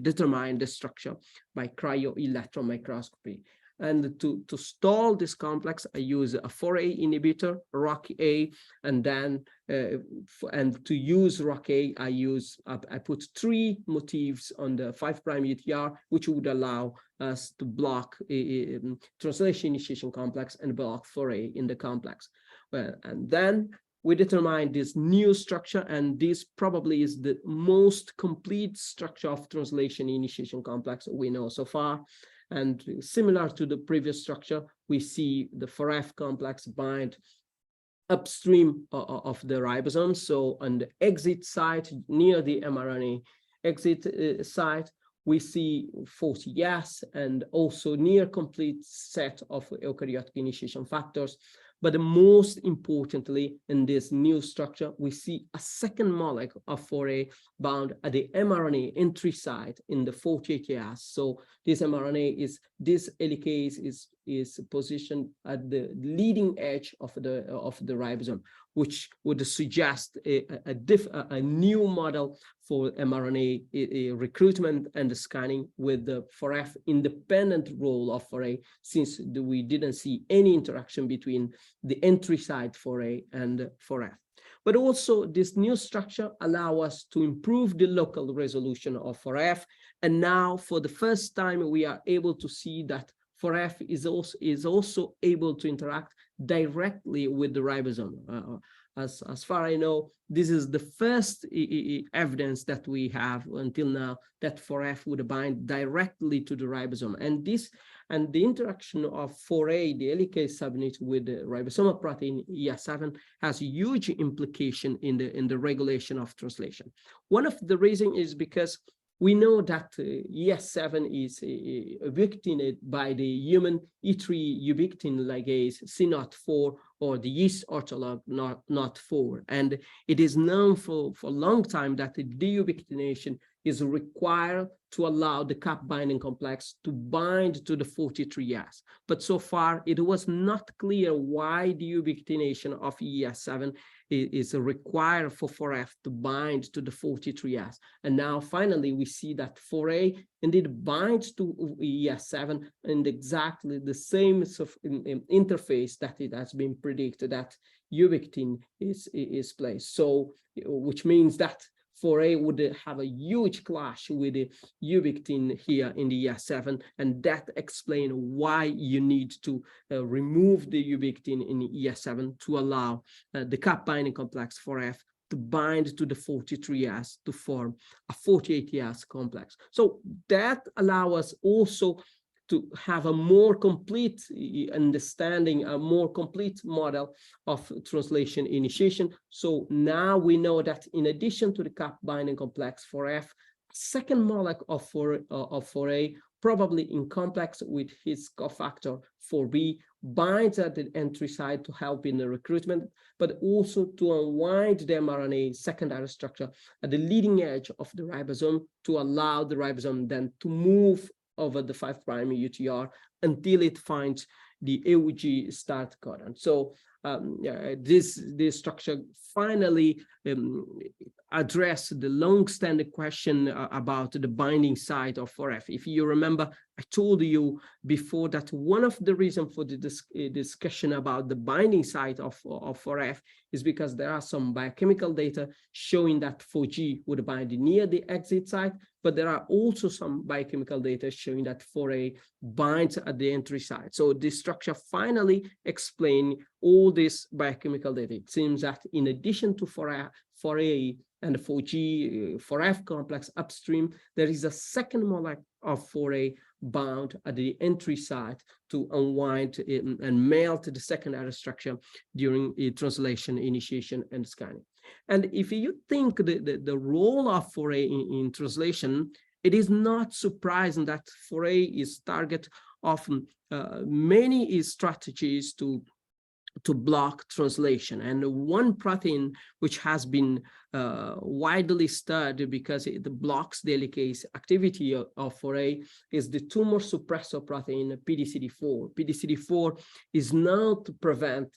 determine the structure by cryo-electron microscopy. And to stall this complex, I use a 4A inhibitor, ROCK-A, and then and to use ROCK-A, I put 3 motifs on the 5' UTR, which would allow us to block a translation initiation complex and block 4A in the complex. Well, and then we determine this new structure, and this probably is the most complete structure of translation initiation complex we know so far. And similar to the previous structure, we see the 4F complex bind upstream of the ribosome. So on the exit site, near the mRNA exit site, we see 40S and also near complete set of eukaryotic initiation factors. But most importantly, in this new structure, we see a second molecule of 4A bound at the mRNA entry site in the 48S. So this mRNA this helicase is positioned at the leading edge of the ribosome, which would suggest a new model for mRNA recruitment and scanning with the 4F independent role of 4A, since we didn't see any interaction between the entry site 4A and 4F. But also this new structure allows us to improve the local resolution of 4F. And now for the first time, we are able to see that 4F is also able to interact directly with the ribosome. As far as I know, this is the first evidence that we have until now that 4F would bind directly to the ribosome. And the interaction of 4A, the helicase subunit, with the ribosomal protein ES7 has a huge implication in the regulation of translation. One of the reasons is because we know that ES7 is ubiquitinated by the human E3 ubiquitin ligase C0-4, or the yeast ortholog NOT4. And it is known for a long time that the deubiquitination is required to allow the cap binding complex to bind to the 43S. But so far, it was not clear why the ubiquitination of ES7 is required for 4F to bind to the 43S. And now finally, we see that 4A indeed binds to ES7 in exactly the same interface that it has been predicted that ubiquitin is placed. So, which means that 4A would have a huge clash with the ubiquitin here in the ES7, and that explains why you need to remove the ubiquitin in the ES7 to allow the cap binding complex 4F to bind to the 43S to form a 48S complex. So that allows us also to have a more complete understanding, a more complete model of translation initiation. So now we know that in addition to the cap binding complex 4F, second molecule of 4A, probably in complex with his cofactor 4B, binds at the entry site to help in the recruitment, but also to unwind the mRNA secondary structure at the leading edge of the ribosome to allow the ribosome then to move over the 5' UTR until it finds the AUG start codon. So this structure finally addressed the long-standing question about the binding site of 4F. If you remember, I told you before that one of the reasons for the discussion about the binding site of 4F is because there are some biochemical data showing that 4G would bind near the exit site, but there are also some biochemical data showing that 4A binds at the entry site. So this structure finally explains all this biochemical data. It seems that in addition to 4A and the 4G, 4F complex upstream, there is a second molecule of 4A bound at the entry site to unwind and melt the secondary structure during translation, initiation, and scanning. And if you think the role of 4A in translation, it is not surprising that 4A is target of many strategies to to block translation. And one protein which has been widely studied because it blocks the helicase activity of 4A is the tumor suppressor protein PDCD4. PDCD4 is known to prevent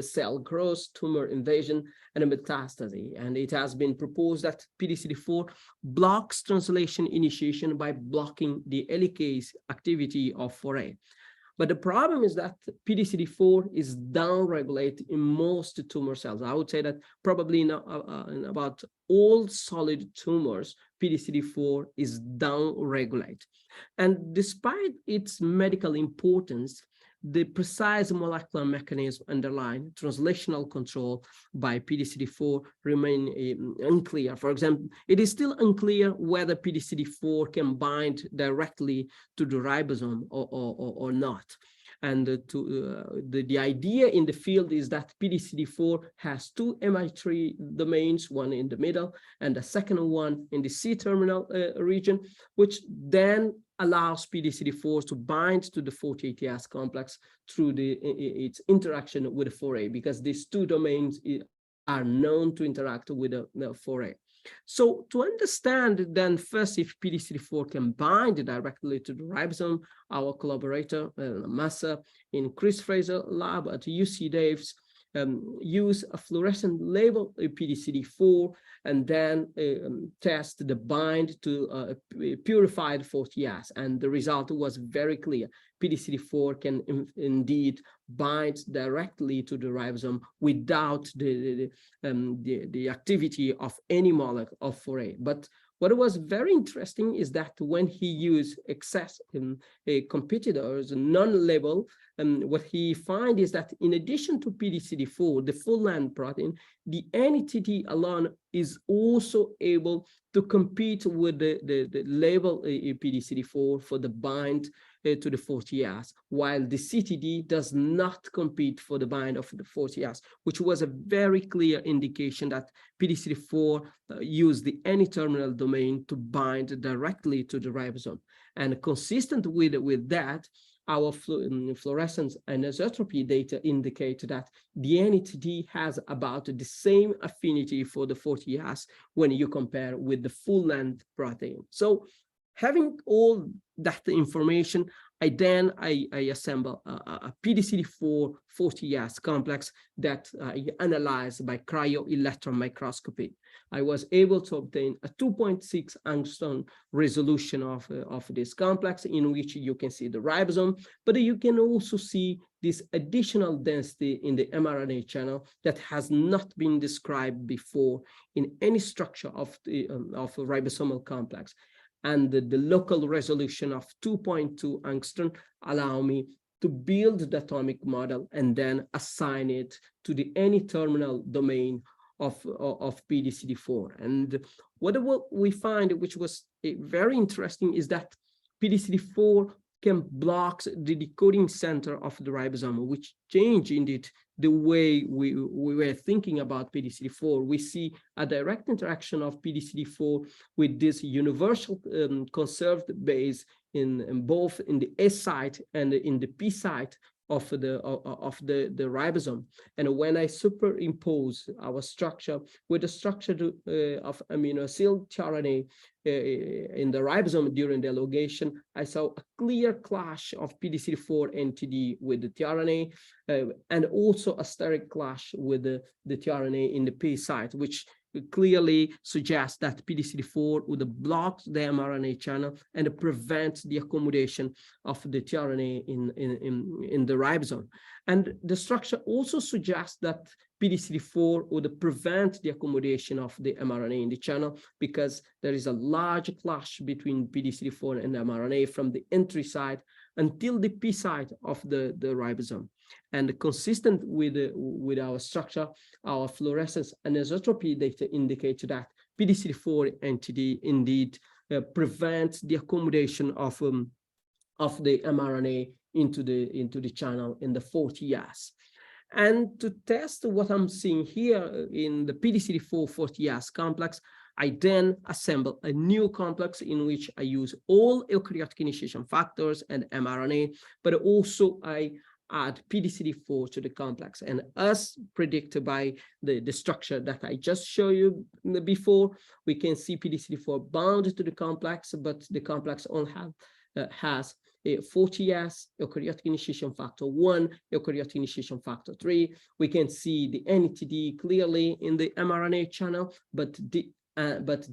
cell growth, tumor invasion, and metastasis. And it has been proposed that PDCD4 blocks translation initiation by blocking the helicase activity of 4A. But the problem is that PDCD4 is downregulated in most tumor cells. I would say that probably in about all solid tumors, PDCD4 is downregulated. And despite its medical importance, the precise molecular mechanism underlying translational control by PDCD4 remain unclear. For example, it is still unclear whether PDCD4 can bind directly to the ribosome or not. And the idea in the field is that PDCD4 has two MI3 domains, one in the middle and the second one in the C-terminal region, which then allows PDCD4 to bind to the 48S complex through its interaction with the 4A, because these two domains are known to interact with the 4A. So to understand then first if PDCD4 can bind directly to the ribosome, our collaborator, Massa, in Chris Fraser lab at UC Davis, use a fluorescent label PDCD4 and then test the bind to purified 40S. And the result was very clear. PDCD4 can indeed bind directly to the ribosome without the activity of any molecule of 4A. But what was very interesting is that when he used excess competitors, non-label, what he finds is that in addition to PDCD4, the full-length protein, the NTD alone is also able to compete with the label PDCD4 for the bind to the 40S, while the CTD does not compete for the bind of the 40S, which was a very clear indication that PDCD4 used the N-terminal domain to bind directly to the ribosome. And consistent with that, our fluorescence anisotropy data indicate that the NTD has about the same affinity for the 40S when you compare with the full-length protein. So having all that information, I assemble a PDCD4 40S complex that I analyzed by cryo-electron microscopy. I was able to obtain a 2.6 angstrom resolution of this complex, in which you can see the ribosome, but you can also see this additional density in the mRNA channel that has not been described before in any structure of a ribosomal complex. And the local resolution of 2.2 angstrom allow me to build the atomic model and then assign it to the N-terminal domain of PDCD4. And what we find, which was very interesting, is that PDCD4 can block the decoding center of the ribosome, which changed indeed the way we were thinking about PDCD4. We see a direct interaction of PDCD4 with this universal conserved base in both in the S site and in the P site of the ribosome. And when I superimpose our structure with the structure of amino acid tRNA in the ribosome during the elongation, I saw a clear clash of PDCD4 NTD with the tRNA and also a steric clash with the tRNA in the P site, which clearly suggests that PDCD4 would block the mRNA channel and prevent the accommodation of the tRNA in the ribosome. And the structure also suggests that PDCD4 would prevent the accommodation of the mRNA in the channel, because there is a large clash between PDCD4 and mRNA from the entry site until the P site of the ribosome. And consistent with our structure, our fluorescence anisotropy data indicate that PDCD4 NTD indeed prevents the accommodation of the mRNA into the channel in the 40S. And to test what I'm seeing here in the PDCD4 40S complex, I then assemble a new complex in which I use all eukaryotic initiation factors and mRNA, but also I add PDCD4 to the complex. And as predicted by the structure that I just showed you before, we can see PDCD4 bound to the complex, but the complex only has a 40S, eukaryotic initiation factor 1, eukaryotic initiation factor 3. We can see the NTD clearly in the mRNA channel, but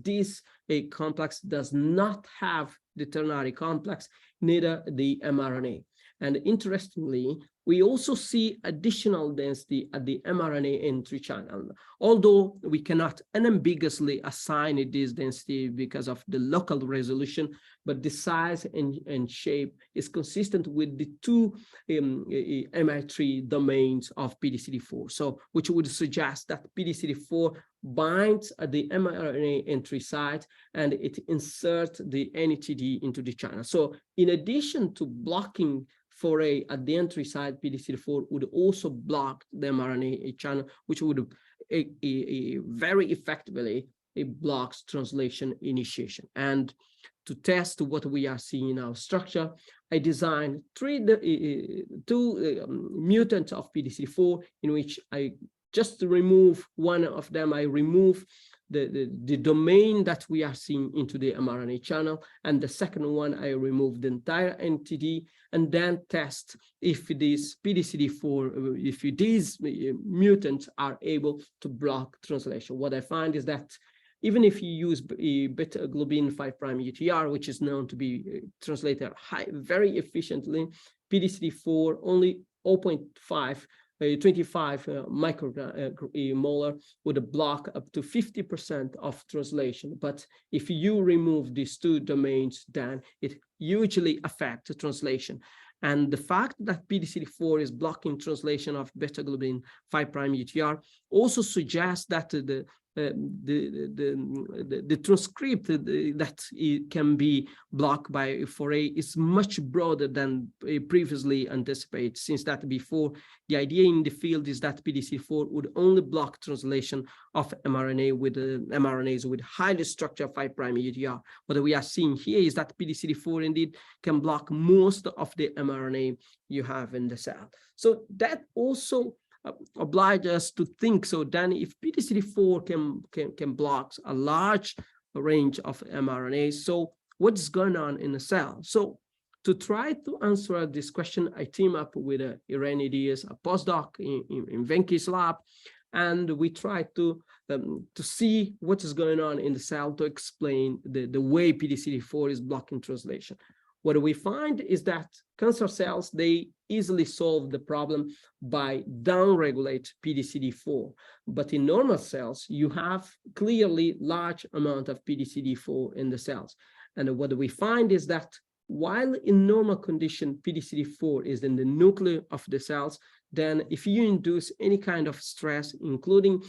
this complex does not have the ternary complex, neither the mRNA. And interestingly, we also see additional density at the mRNA entry channel, although we cannot unambiguously assign this density because of the local resolution, but the size and shape is consistent with the two MI3 domains of PDCD4. So, which would suggest that PDCD4 binds at the mRNA entry site and it inserts the NTD into the channel. So, in addition to blocking 4A at the entry site, PDCD4 would also block the mRNA channel, which would very effectively blocks translation initiation. And to test what we are seeing in our structure, I designed two mutants of PDCD4 in which I just remove one of them. I remove the domain that we are seeing into the mRNA channel, and the second one I remove the entire NTD, and then test if this PDCD4, if these mutants are able to block translation. What I find is that even if you use beta globin 5' UTR, which is known to be translated very efficiently, PDCD4 only 0.5 25 micromolar would block up to 50% of translation. But if you remove these two domains, then it hugely affects translation. And the fact that PDCD4 is blocking translation of beta globin 5' UTR also suggests that the transcript that it can be blocked by 4A is much broader than previously anticipated, since that before the idea in the field is that PDC4 would only block translation of mRNA with mRNAs with highly structured 5' UTR. What we are seeing here is that PDC4 indeed can block most of the mRNA you have in the cell. So that also oblige us to think, so then if PDCD4 can block a large range of mRNAs, so what's going on in the cell? So to try to answer this question, I team up with Irene Diaz, a postdoc in Venky's lab, and we try to see what is going on in the cell to explain the way PDCD4 is blocking translation. What we find is that cancer cells, they easily solve the problem by downregulate PDCD4. But in normal cells, you have clearly large amount of PDCD4 in the cells. And what we find is that while in normal condition, PDCD4 is in the nucleus of the cells, then if you induce any kind of stress, including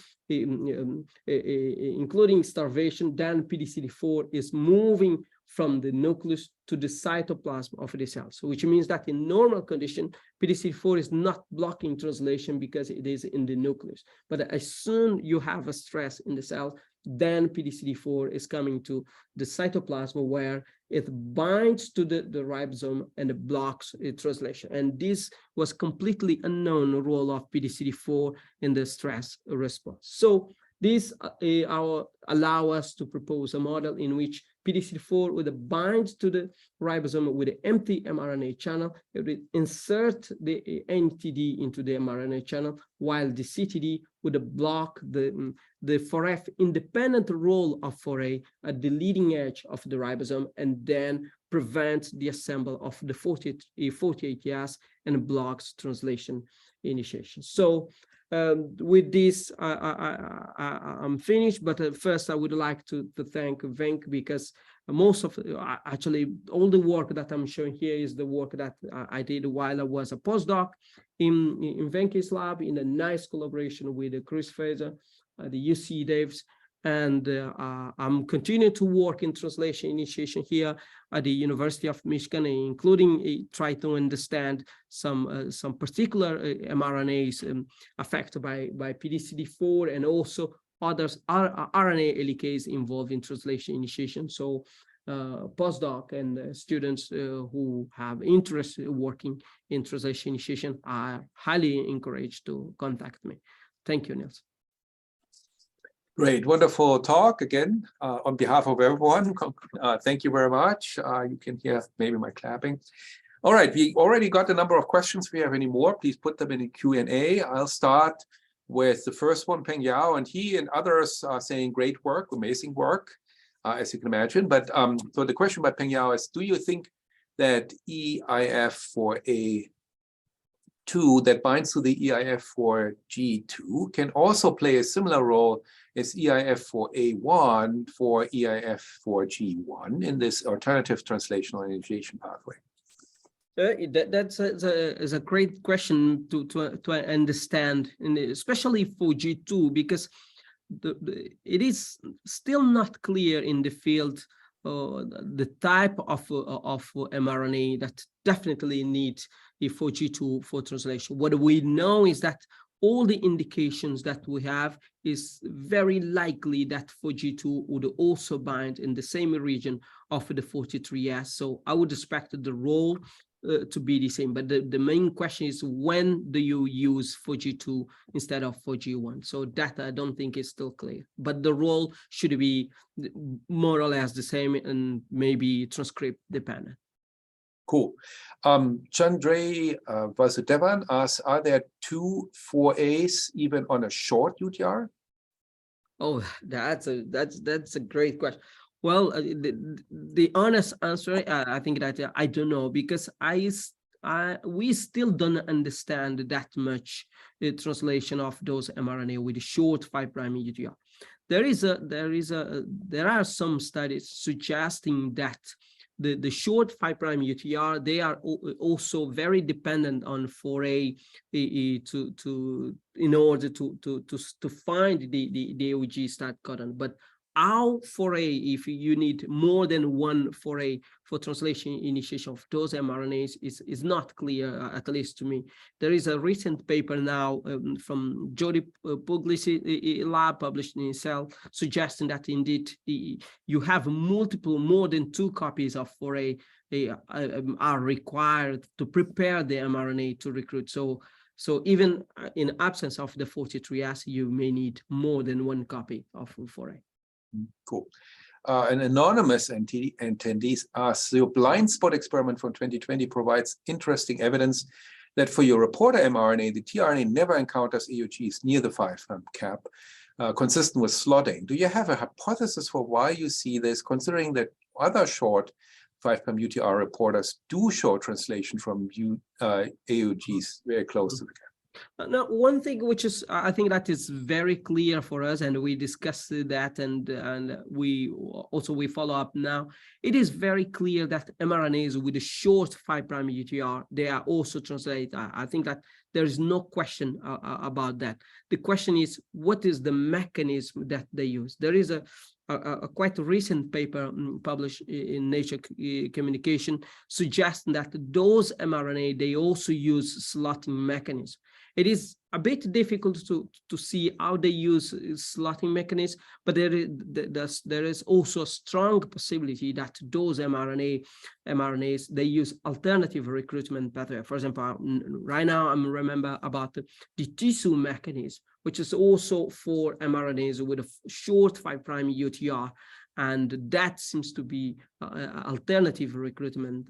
starvation, then PDCD4 is moving from the nucleus to the cytoplasm of the cells, which means that in normal condition, PDC4 is not blocking translation because it is in the nucleus. But as soon you have a stress in the cell, then PDC4 is coming to the cytoplasm where it binds to the ribosome and it blocks translation. And this was completely unknown role of PDC4 in the stress response. So this allow us to propose a model in which PDC4 would bind to the ribosome with an empty mRNA channel. It would insert the NTD into the mRNA channel, while the CTD would block the 4F independent role of 4A at the leading edge of the ribosome, and then prevent the assembly of the 48S and blocks translation initiation. So with this, I'm finished, but first I would like to thank Venk, because most of, actually, all the work that I'm showing here is the work that I did while I was a postdoc in Venky's lab, in a nice collaboration with Chris Fraser, the UC Devs. And I'm continuing to work in translation initiation here at the University of Michigan, including try to understand some particular mRNAs affected by PDCD4, and also others RNA Helicase involved in translation initiation. So postdoc and students who have interest in working in translation initiation are highly encouraged to contact me. Thank you, Nils. Great, wonderful talk again on behalf of everyone. Thank you very much. You can hear maybe my clapping. All right, we already got a number of questions. If you have any more, please put them in the Q&A. I'll start with the first one, Peng Yao, and he and others are saying great work, amazing work, as you can imagine. But so the question by Peng Yao is, do you think that EIF4A2 that binds to the EIF4G2 can also play a similar role as EIF4A1 for EIF4G1 in this alternative translational initiation pathway? That's a great question to understand, and especially for G2, because it is still not clear in the field the type of mRNA that definitely needs for G2 for translation. What we know is that all the indications that we have is very likely that for G2 would also bind in the same region of the 43S. So I would expect the role to be the same, but the main question is, when do you use for G2 instead of for G1? So that I don't think is still clear, but the role should be more or less the same and maybe transcript dependent. Cool. Chandray Vasudevan asks, are there 2 4As even on a short UTR? Oh, that's a great question. Well, the honest answer, I think that I don't know, because we still don't understand that much the translation of those mRNA with short 5' UTR. There are some studies suggesting that the short 5' UTR, they are also very dependent on 4A in order to find the AUG start codon. But how 4A, if you need more than one 4A for translation initiation of those mRNAs, is not clear, at least to me. There is a recent paper now from Jody Puglisi lab published in Cell, suggesting that indeed you have more than 2 copies of 4A are required to prepare the mRNA to recruit. So even in absence of the 43S, you may need more than 1 copy of 4A. Cool. An anonymous attendee asks, your blind spot experiment from 2020 provides interesting evidence that for your reporter mRNA, the tRNA never encounters AUGs near the 5' cap, consistent with slotting. Do you have a hypothesis for why you see this, considering that other short 5' UTR reporters do show translation from AUGs very close to the cap? Now, one thing which is, I think that is very clear for us, and we discussed that, and we follow up now. It is very clear that mRNAs with a short 5' UTR, they are also translated. I think that there is no question about that. The question is, what is the mechanism that they use? There is a quite recent paper published in Nature Communication suggesting that those mRNA, they also use slotting mechanism. It is a bit difficult to see how they use slotting mechanism, but there is also a strong possibility that those mRNAs, they use alternative recruitment pathway. For example, right now I'm remember about the tissue mechanism, which is also for mRNAs with a short 5' UTR, and that seems to be alternative recruitment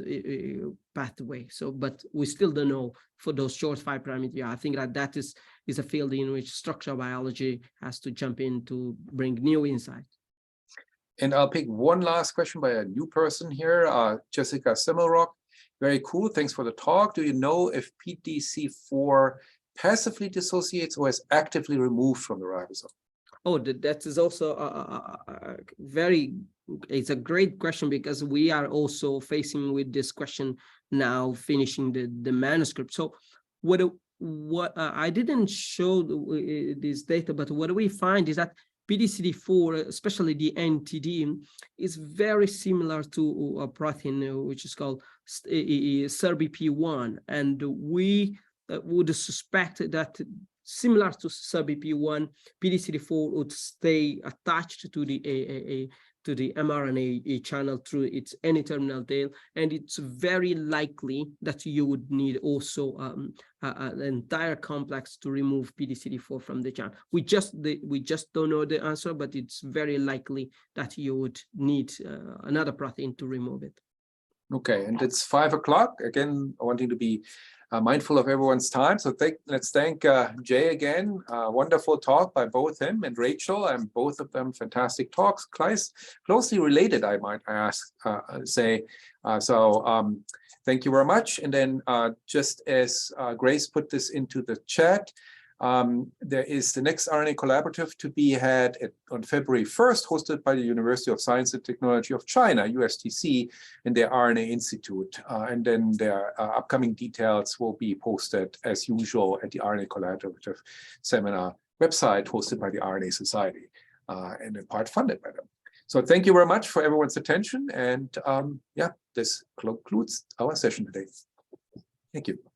pathway. So, but we still don't know for those short 5' UTR. I think that is a field in which structural biology has to jump in to bring new insight. And I'll pick one last question by a new person here, Jessica Semmelrock. Very cool. Thanks for the talk. Do you know if PDC4 passively dissociates or is actively removed from the ribosome? Oh, that is also it's a great question, because we are also facing with this question now, finishing the manuscript. So what I didn't show this data, but what we find is that PDCD4, especially the NTD, is very similar to a protein which is called SERBP1, and we would suspect that similar to SERBP1, PDCD4 would stay attached to the to the mRNA channel through its N-terminal tail, and it's very likely that you would need also an entire complex to remove PDC-D4 from the channel. We just don't know the answer, but it's very likely that you would need another protein to remove it. Okay, and it's 5 o'clock. Again, wanting to be mindful of everyone's time. So let's thank Jay again. Wonderful talk by both him and Rachel, and both of them fantastic talks. Closely related, I might say. Thank you very much. And then just as Grace put this into the chat, there is the next RNA collaborative to be had on February 1st, hosted by the University of Science and Technology of China, USTC, in their RNA Institute. And then their upcoming details will be posted as usual at the RNA Collaborative Seminar website hosted by the RNA Society and in part funded by them. So thank you very much for everyone's attention. And yeah, this concludes our session today. Thank you.